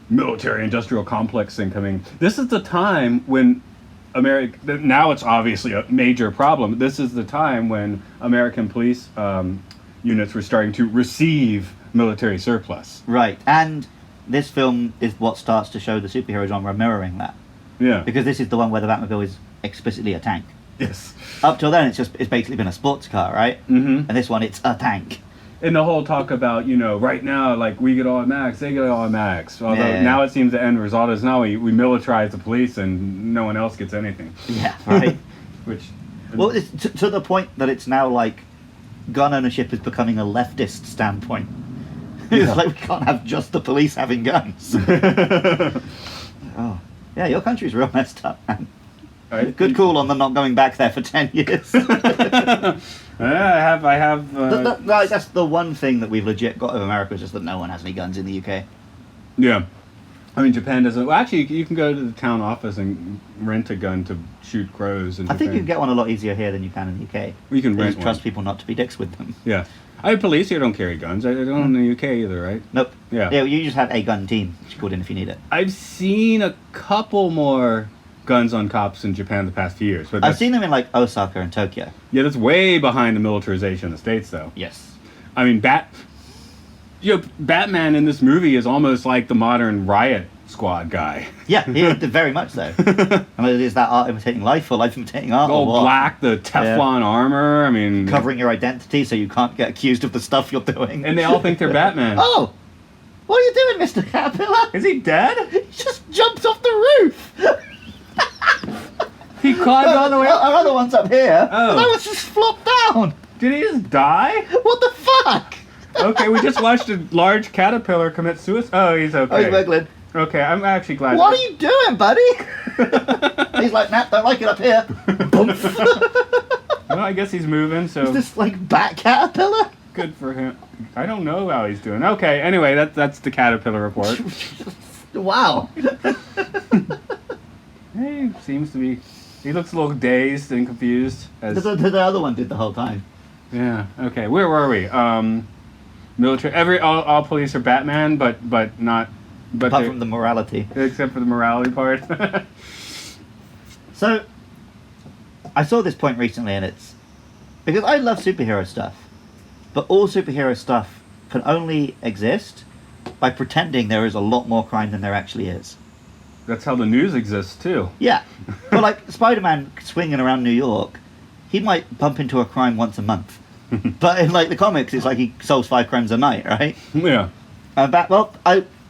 military-industrial complex thing coming. This is the time when now it's obviously a major problem. This is the time when American police units were starting to receive military surplus. Right, and this film is what starts to show the superhero genre mirroring that, Yeah. because this is the one where the Batmobile is explicitly a tank. Yes. Up till then, it's basically been a sports car, right? Mm-hmm. And this one, it's a tank. And the whole talk about, right now, like, we get automatics, they get automatics. Although Yeah. now it seems the end result is now we militarize the police and no one else gets anything. Yeah, right. Which... Well, it's to the point that it's now like gun ownership is becoming a leftist standpoint. It's like we can't have just the police having guns. Oh, yeah, your country's real messed up, man. Good call on them not going back there for 10 years. I have. Like, that's the one thing that we've legit got of America, is just that no one has any guns in the UK. Yeah. I mean, Japan doesn't. Well, actually, you can go to the town office and rent a gun to shoot crows. In I think Japan. you can get one a lot easier here than you can in the UK. You can They rent just trust one. people not to be dicks with them. Yeah. Police here don't carry guns. I don't in the UK either, right? Nope. Yeah. Yeah, you just have a gun team, which you called in if you need it. I've seen a couple more guns on cops in Japan the past few years. But I've that's- seen them in like Osaka and Tokyo. Yeah, that's way behind the militarization in the States, though. Yes. I mean, Batman in this movie is almost like the modern riot squad guy. Yeah, very much so. I mean, is that art imitating life or life imitating art? All or what? black, the Teflon armor. I mean, Covering your identity so you can't get accused of the stuff you're doing. and they all think they're Batman. Oh! What are you doing, Mr. Caterpillar? Is he dead? He just jumped off the roof! He climbed all the way up. Our other one's up here. Oh. And I was just flopped down! Did he just die? What the fuck? Okay, we just watched a large caterpillar commit suicide. Oh, he's okay. Oh, he's wiggling. Okay, I'm actually glad. What are you doing, buddy? He's like, nah, don't like it up here. Well, I guess he's moving, so Is this like bat caterpillar? good for him. I don't know how he's doing. Okay, anyway, that's the caterpillar report. Wow. He seems to be. He looks a little dazed and confused. The other one did the whole time. Yeah. Okay. Where were we? Military. All police are Batman, but not. But Apart they- from the morality. except for the morality part. So, I saw this point recently, and it's because I love superhero stuff, but all superhero stuff can only exist by pretending there is a lot more crime than there actually is. That's how the news exists too. Yeah, but like Spider-Man swinging around New York, he might bump into a crime once a month, but in like the comics, it's like he solves 5 crimes a night, right? Yeah.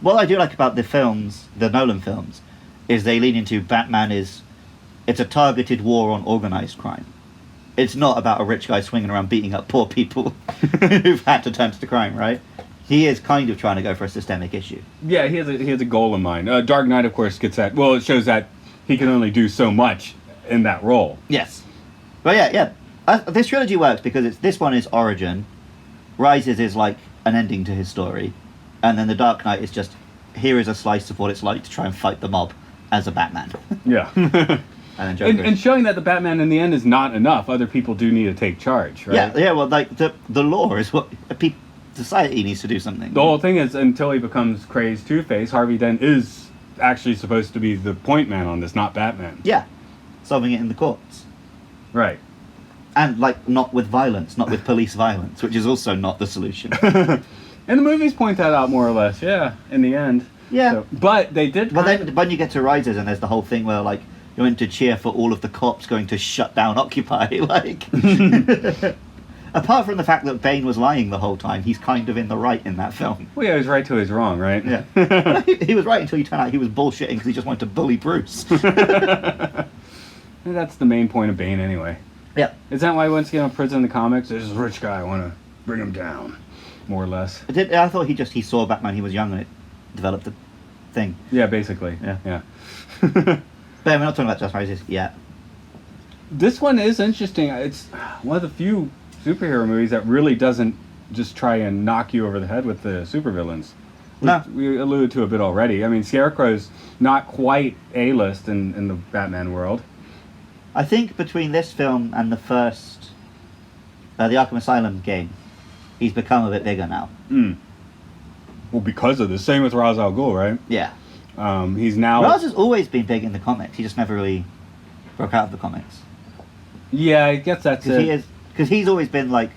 What I do like about the films, the Nolan films, is they lean into it's a targeted war on organized crime. It's not about a rich guy swinging around beating up poor people who've had to turn to the crime, right? He is kind of trying to go for a systemic issue. Yeah, he has a goal in mind. Dark Knight, of course, gets that. Well, it shows that he can only do so much in that role. Yes. But yeah. This trilogy works because this one is origin, Rises is like an ending to his story, and then The Dark Knight is just, here is a slice of what it's like to try and fight the mob. as a Batman. Yeah. And then Joker. And showing that the Batman in the end is not enough. Other people do need to take charge, right? Yeah. Well, like the law is what society needs to do something. The whole thing is until he becomes crazed Two-Face, Harvey Dent is actually supposed to be the point man on this, not Batman. Yeah, solving it in the courts. Right. And like not with violence, not with police violence, which is also not the solution. And the movies point that out more or less. Yeah. In the end. Yeah. So, but they did. But then when you get to Rises, and there's the whole thing where like you're going to cheer for all of the cops going to shut down Occupy, like. Apart from the fact that Bane was lying the whole time, he's kind of in the right in that film. Well, yeah, he was right till he's wrong, right? Yeah. He was right until he turned out he was bullshitting because he just wanted to bully Bruce. That's the main point of Bane, anyway. Yeah. Is that why once he got in prison in the comics, there's this rich guy, I want to bring him down, more or less. I thought he saw Batman, he was young, and it developed a thing. Yeah, basically. Yeah. But we're not talking about Just Rises yet. This one is interesting. It's one of the few superhero movies that really doesn't just try and knock you over the head with the supervillains. No. We alluded to a bit already. I mean, Scarecrow's not quite A-list in the Batman world. I think between this film and the first, the Arkham Asylum game, he's become a bit bigger now. Well, because of this. Same with Ra's al Ghul, right? Yeah. He's now... Ra's has always been big in the comics. He just never really broke out of the comics. Yeah, I guess that's it. Because he's always been like...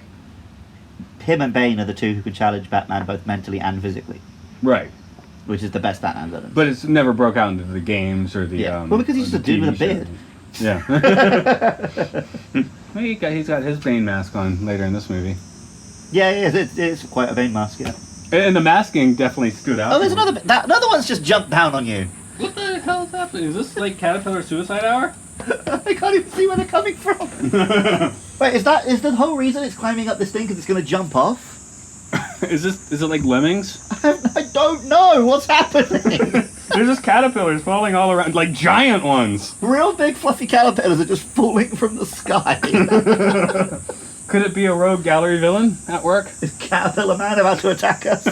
Him and Bane are the two who can challenge Batman both mentally and physically. Right. Which is the best Batman villain. But it's never broke out into the games or the... Yeah. Well, because he's just a dude with a beard. Yeah. Well, he's got his Bane mask on later in this movie. Yeah, it's quite a Bane mask, yeah. And the masking definitely stood out. Oh, there's another one's just jumped down on you. What the hell is happening? Is this like Caterpillar Suicide Hour? I can't even see where they're coming from. Wait, is the whole reason it's climbing up this thing because it's going to jump off? Is it like lemmings? I don't know what's happening. There's just caterpillars falling all around, like giant ones. Real big fluffy caterpillars are just falling from the sky. Could it be a rogue gallery villain at work? Is Caterpillar Man about to attack us?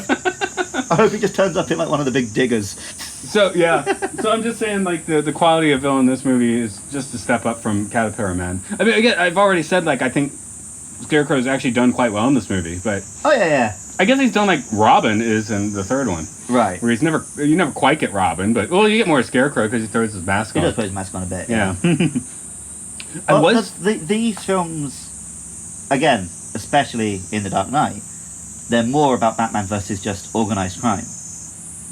I hope he just turns up in like one of the big diggers. So yeah, so I'm just saying like the quality of villain in this movie is just a step up from Caterpillar Man. I mean, again, I've already said like I think Scarecrow's actually done quite well in this movie, but oh yeah. I guess he's done like Robin is in the third one, right? Where you never quite get Robin, but you get more Scarecrow because he throws his mask on. He does put his mask on a bit. Yeah. These films, again, especially in The Dark Knight, they're more about Batman versus just organized crime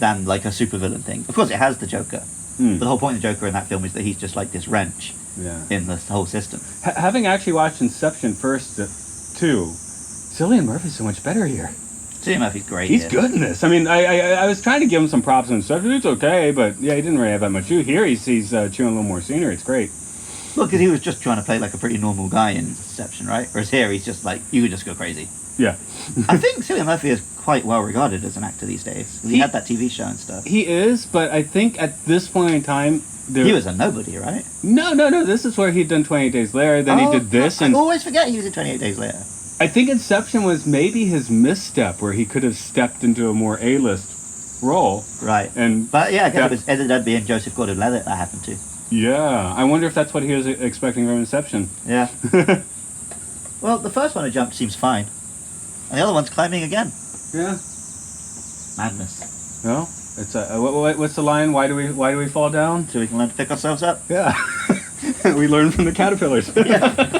than like a supervillain thing. Of course, it has the Joker. But the whole point of the Joker in that film is that he's just like this wrench in the whole system. Having actually watched Inception first, too, Cillian Murphy's so much better here. Cillian Murphy's great. He's good in this. I mean, I was trying to give him some props in Inception. It's okay, but yeah, he didn't really have that much. Here, he's chewing a little more scenery. It's great. Well, because he was just trying to play like a pretty normal guy in Inception, right? Whereas here, he's just like, you could just go crazy. Yeah. I think Cillian Murphy is quite well regarded as an actor these days. He had that TV show and stuff. He is, but I think at this point in time... He was a nobody, right? No. This is where he'd done 28 Days Later, then he did this. I always forget he was in 28 Days Later. I think Inception was maybe his misstep, where he could have stepped into a more A-list role. Right. But yeah, I guess it ended up being Joseph Gordon-Levitt that happened to. Yeah. I wonder if that's what he was expecting from Inception. Yeah. Well, the first one I jumped seems fine. And the other one's climbing again. Yeah. Madness. Well, it's what's the line? Why do we fall down? So we can learn to pick ourselves up. Yeah. We learn from the caterpillars. Yeah.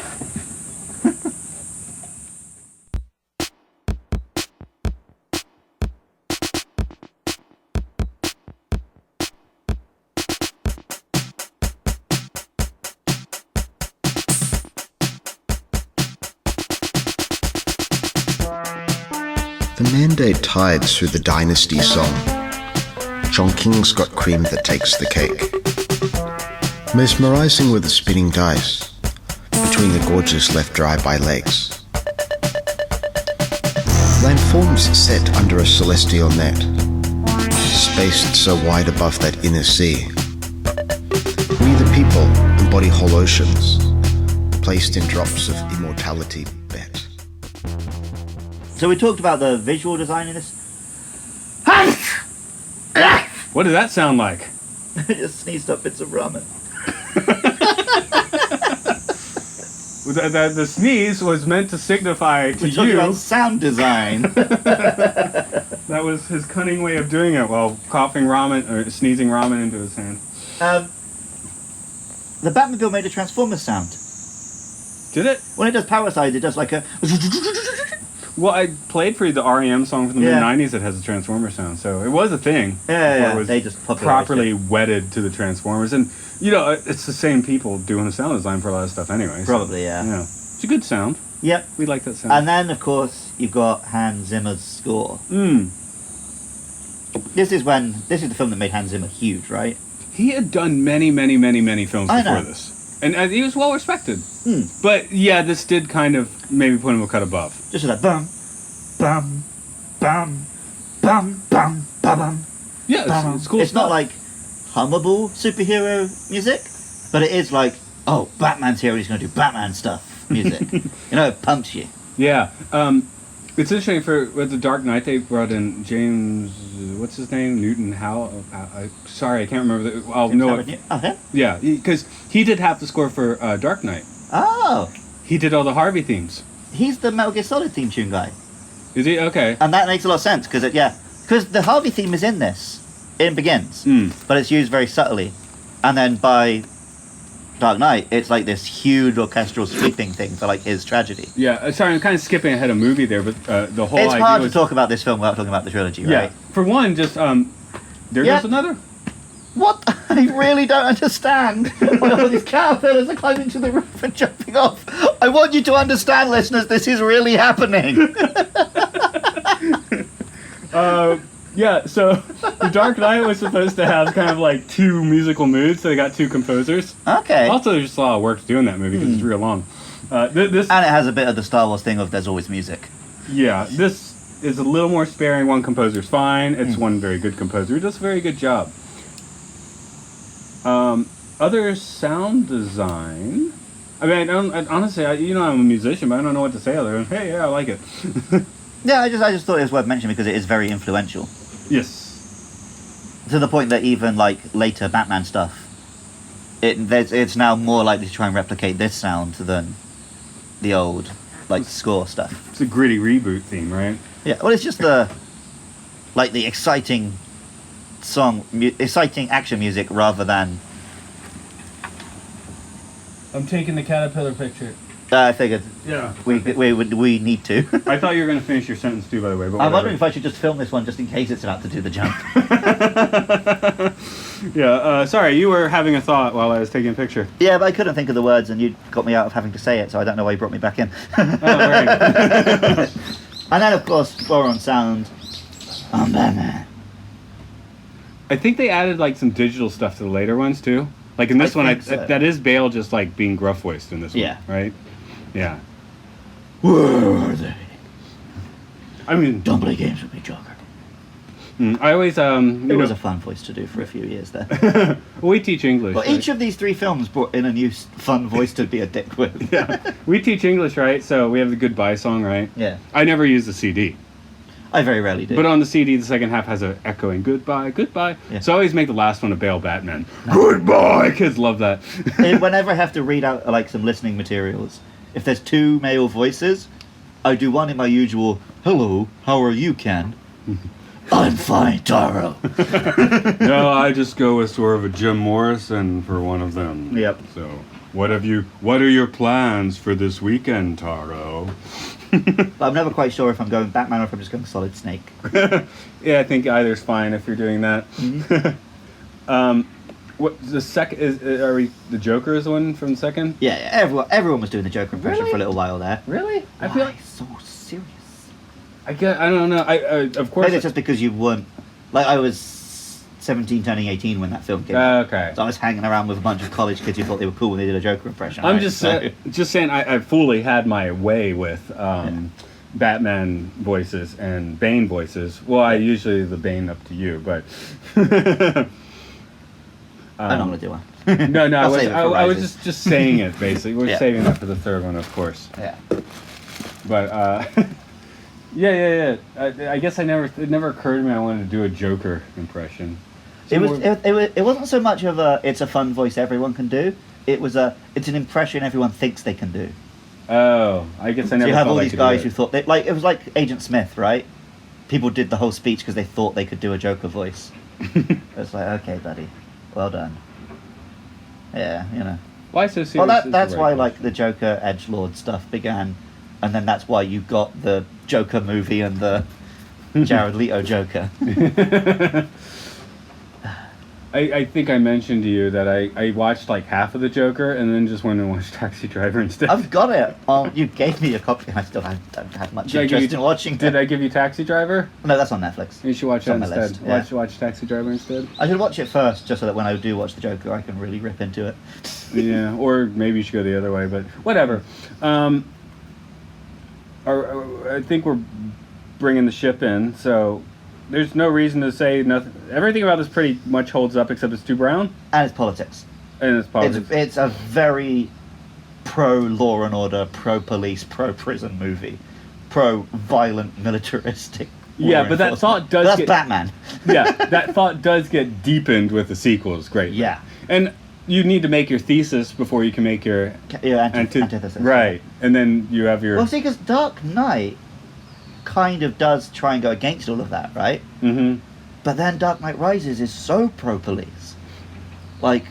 The mandate tides through the Dynasty song. John King's got cream that takes the cake. Mesmerizing with the spinning dice between the gorges left dry by lakes. Landforms set under a celestial net, spaced so wide above that inner sea. We the people embody whole oceans, placed in drops of immortality bet. So we talked about the visual design in this. What did that sound like? I just sneezed up bits of ramen. The sneeze was meant to signify to We're talking you. about sound design. That was his cunning way of doing it while coughing ramen or sneezing ramen into his hand. The Batmobile made a Transformers sound. Did it? When it does power slides, it does like a... Well, I played for you the REM song from the Yeah. mid-90s that has a Transformer sound, so it was a thing. Yeah, before yeah, it was they just popularized properly it. wedded to the Transformers. And, you know, it's the same people doing the sound design for a lot of stuff anyway. So, Probably, yeah. Yeah. It's a good sound. Yep. We like that sound. And then, of course, you've got Hans Zimmer's score. This is the film that made Hans Zimmer huge, right? He had done many, many, many, many films I before know. this. And he was well respected. Hmm. But, yeah, this did kind of maybe put him a cut above. Just like bum, bum, bum, bum, bum, bum, bum. Yeah, it's cool It's stuff. not like hummable superhero music, but it is like, oh, Batman's here, he's going to do Batman stuff music. You know, it pumps you. Yeah. It's interesting with The Dark Knight, they brought in James, what's his name? Newton Howell? Sorry, I can't remember. I'll know it. Oh, him? Yeah, because he did half the score for Dark Knight. Oh, He did all the Harvey themes. he's the Metal Gear Solid theme tune guy. Is he? Okay. And that makes a lot of sense, because the Harvey theme is in this. It begins, but it's used very subtly. And then by Dark Knight, it's like this huge orchestral sweeping thing for like his tragedy. Yeah, sorry, I'm kind of skipping ahead of movie there, but the whole It's idea hard was... to talk about this film without talking about the trilogy, Yeah, right? for one, just, there Yeah. goes another. What? I really don't understand why all these caterpillars are climbing to the roof and jumping off. I want you to understand, listeners, this is really happening. Yeah, so The Dark Knight was supposed to have kind of like two musical moods, so they got two composers. Okay. Also, there's just a lot of work doing that movie because it's real long. This, And it has a bit of the Star Wars thing of there's always music. yeah, this is a little more sparing. One composer's fine. It's one very good composer who does a very good job. Other sound design. I mean, honestly, I'm a musician, but I don't know what to say other than, hey, yeah, I like it. Yeah, I just thought it was worth mentioning because it is very influential. Yes. To the point that even like later Batman stuff, it's now more likely to try and replicate this sound than the old like score stuff. It's a gritty reboot theme, right? Yeah, well, it's just the exciting exciting action music rather than. I'm taking the caterpillar picture. I figured Yeah. we need to. I thought you were going to finish your sentence too, by the way. But I'm whatever. wondering if I should just film this one just in case it's about to do the jump. Yeah, sorry, you were having a thought while I was taking a picture. Yeah, but I couldn't think of the words, and you got me out of having to say it, so I don't know why you brought me back in. Oh, right. And then, of course, while we're on sound, I'm Batman. I think they added like some digital stuff to the later ones too. Like in this one, think so. that is Bale just like being gruff voiced in this Yeah. one, right? Yeah. Where are they? I mean, Don't play games with me, Joker. I always It was a fun voice to do for a few years there. we teach English. Well, right? each of these three films brought in a new fun voice to be a dick with. Yeah, we teach English, right? So we have the goodbye song, right? Yeah. I never use the CD, I very rarely do. but on the CD, the second half has a echoing goodbye, goodbye. Yeah. So I always make the last one a Bale Batman. Goodbye. Kids love that. And whenever I have to read out like some listening materials, if there's two male voices, I do one in my usual, hello, how are you, Ken? I'm fine, Taro. No, I just go with sort of a Jim Morrison for one of them. Yep. So, what are your plans for this weekend, Taro? But I'm never quite sure if I'm going Batman or if I'm just going Solid Snake. Yeah, I think either's fine if you're doing that. What the second is? Are we the Joker is the one from the second? Yeah, everyone was doing the Joker impression Really? for a little while there. Really? I Why feel like so serious? I don't know. I of course. Maybe it's just because you weren't. Like, I was 17 turning 18 when that film came out. Okay. So I was hanging around with a bunch of college kids who thought they were cool when they did a Joker impression. I'm right? just So- just saying I fully had my way with Batman voices and Bane voices. Well, I usually the Bane up to you, but I'm not going to do one. no, I'll save it for I was Rises. just saying it basically. We're Yeah. saving that for the third one, of course. Yeah. But yeah. I guess it never occurred to me I wanted to do a Joker impression. It wasn't so much of it's a fun voice everyone can do. It's an impression everyone thinks they can do. Oh, I guess I never. So you have thought all I these could guys do who thought it was like Agent Smith, right? People did the whole speech because they thought they could do a Joker voice. It's like, okay, buddy, well done. Yeah, you know. Why so serious? Well, is the that's right why question. like the Joker edgelord stuff began, and then that's why you got the Joker movie and the Jared Leto Joker. I think I mentioned to you that I watched like half of the Joker and then just went and watched Taxi Driver instead. I've got it. You gave me a copy. I still don't have much Did I give interest you- in watching Did it. I give you Taxi Driver? No, that's on Netflix. You should watch It's that on my instead. list, yeah. Watch Taxi Driver instead. I should watch it first, just so that when I do watch the Joker, I can really rip into it. Yeah, or maybe you should go the other way, but whatever. I think we're bringing the ship in, so there's no reason to say nothing. Everything about this pretty much holds up except it's too brown And it's politics. and it's politics. It's a very pro-law and order, pro-police, pro-prison movie. Pro-violent, militaristic. Yeah, law but that enforcement. thought does But that's get- Batman. Yeah, that thought does get deepened with the sequels. Great. Yeah. And you need to make your thesis before you can make your Yeah, anti- antithesis. Right, and then you have your. Well, see, because Dark Knight kind of does try and go against all of that, right? Mm-hmm. But then Dark Knight Rises is so pro-police. Like,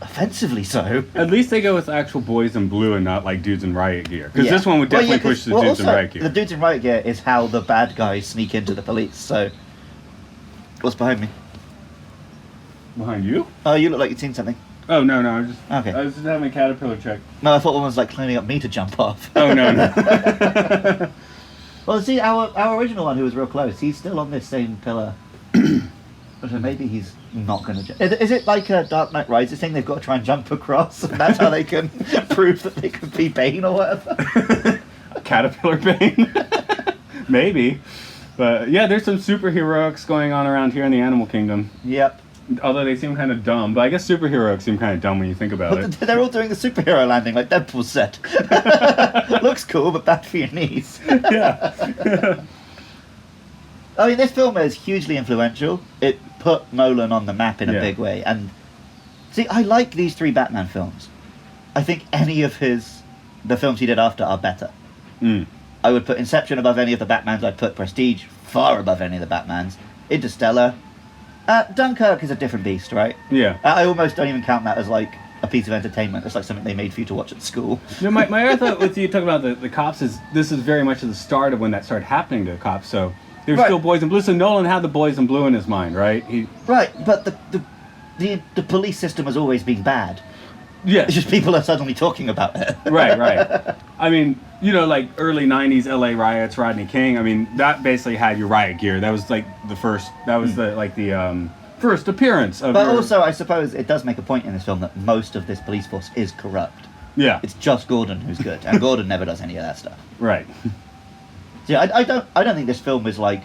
offensively so. At least they go with actual boys in blue and not like dudes in riot gear. Because Yeah. this one would Well, definitely yeah, push the 'cause- dudes in also, riot gear. The dudes in riot gear is how the bad guys sneak into the police, so... What's behind me? Behind you? Oh, you look like you'd seen something. Oh no, I was just Okay. I was just having a caterpillar check. No, I thought one was like climbing up me to jump off. Oh no. Well, see, our original one who was real close, he's still on this same pillar. So maybe he's not going to jump. Is it like a Dark Knight Rises thing? They've got to try and jump across, and that's how they can prove that they could be Bane or whatever? Caterpillar Bane. Maybe. But yeah, there's some superheroics going on around here in the animal kingdom. Yep. Although they seem kind of dumb, but I guess superheroics seem kind of dumb when you think about it. They're all doing the superhero landing like Deadpool said. Looks cool, but bad for your knees. Yeah. I mean, this film is hugely influential. It put Nolan on the map in a Yeah. big way. And see, I like these three Batman films. I think any of the films he did after are better. Mm. I would put Inception above any of the Batmans. I'd put Prestige far above any of the Batmans. Interstellar. Dunkirk is a different beast, right? Yeah. I almost don't even count that as like a piece of entertainment. It's like something they made for you to watch at school. No, my other thought with you talking about the cops is this is very much at the start of when that started happening to the cops. So there's Right. still boys in blue. So Nolan had the boys in blue in his mind, right? Right, but the police system has always been bad. Yeah. It's just people are suddenly talking about it. Right. I mean, like early '90s LA riots, Rodney King. I mean, that basically had your riot gear. That was like the first. That was the first appearance of. But your- also, I suppose it does make a point in this film that most of this police force is corrupt. Yeah. It's just Gordon who's good, and Gordon never does any of that stuff. Right. So yeah, I don't think this film is like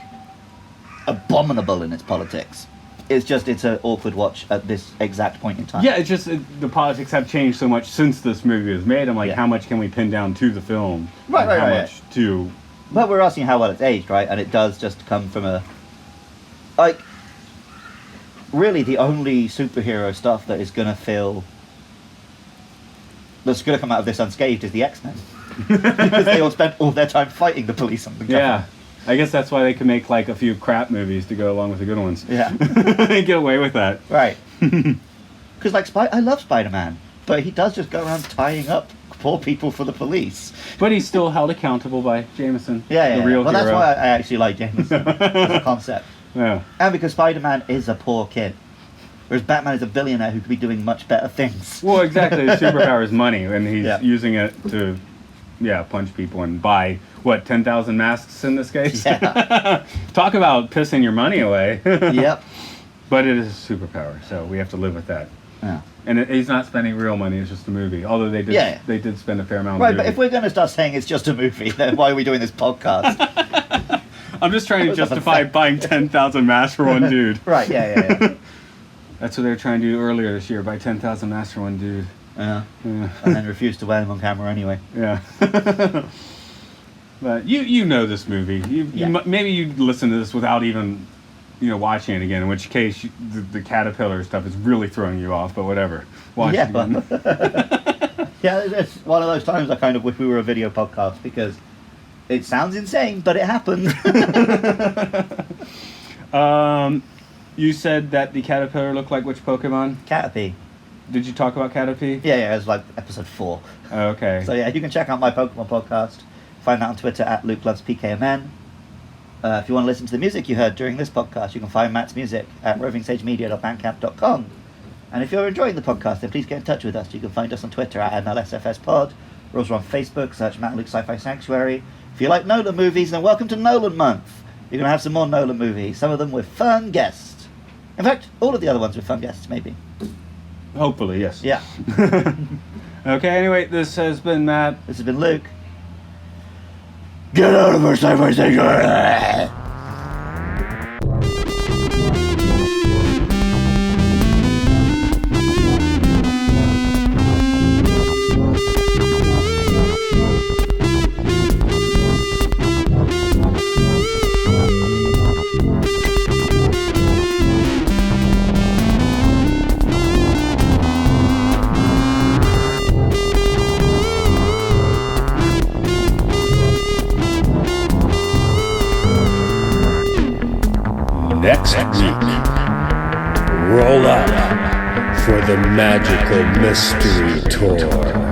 abominable in its politics. It's just it's an awkward watch at this exact point in time. Yeah, it's just the politics have changed so much since this movie was made. I'm like, Yeah. how much can we pin down to the film? Right, and right, how right. much to? But we're asking how well it's aged, right? And it does just come from like, really the only superhero stuff that is going to that's going to come out of this unscathed is the X-Men. Because they all spent all their time fighting the police and the Yeah. government. I guess that's why they can make like a few crap movies to go along with the good ones. Yeah. Get away with that. Right. Because I love Spider-Man, but he does just go around tying up poor people for the police. But he's still held accountable by Jameson, Yeah, the real well, hero. that's why I actually like Jameson as a concept. Yeah. And because Spider-Man is a poor kid. Whereas Batman is a billionaire who could be doing much better things. Well, exactly. His superpower is money, and he's Yeah. using it to, punch people and buy, 10,000 masks in this case? Yeah. Talk about pissing your money away. Yep. But it is a superpower, so we have to live with that. Yeah. And he's not spending real money, it's just a movie. Although they did spend a fair amount Right, on but the if we're going to start saying it's just a movie, then why are we doing this podcast? I'm just trying to That was justify buying 10,000 masks for one dude. Right, yeah. That's what they were trying to do earlier this year, buy 10,000 masks for one dude. Yeah. Yeah. And then refuse to wear them on camera anyway. Yeah. But you know this movie. Yeah. Maybe you listen to this without even watching it again. In which case, the caterpillar stuff is really throwing you off. But whatever. Watch it again. Yeah, it's one of those times I kind of wish we were a video podcast because it sounds insane, but it happened. You said that the caterpillar looked like which Pokemon? Caterpie. Did you talk about Caterpie? Yeah, it was like episode 4. Oh, okay. So yeah, you can check out my Pokemon podcast. Find that on Twitter at LukeLovesPKMN. If you want to listen to the music you heard during this podcast, you can find Matt's music at rovingsagemedia.bandcamp.com. And if you're enjoying the podcast, then please get in touch with us. You can find us on Twitter at MLSFS47. We're also on Facebook, search Matt and Luke Sci-Fi Sanctuary. If you like Nolan movies, then welcome to Nolan Month. You're going to have some more Nolan movies, some of them with fun guests. In fact, all of the other ones with fun guests, maybe. Hopefully, yes. Yeah. Okay, anyway, this has been Matt. This has been Luke. Get out of our Sci-Fi Sanctuary! Next week, roll up for the Magical Mystery Tour.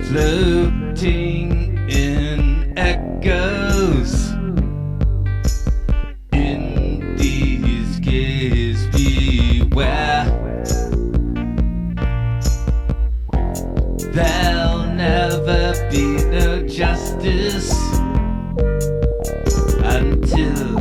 Floating in echoes in these caves, beware. There'll never be no justice until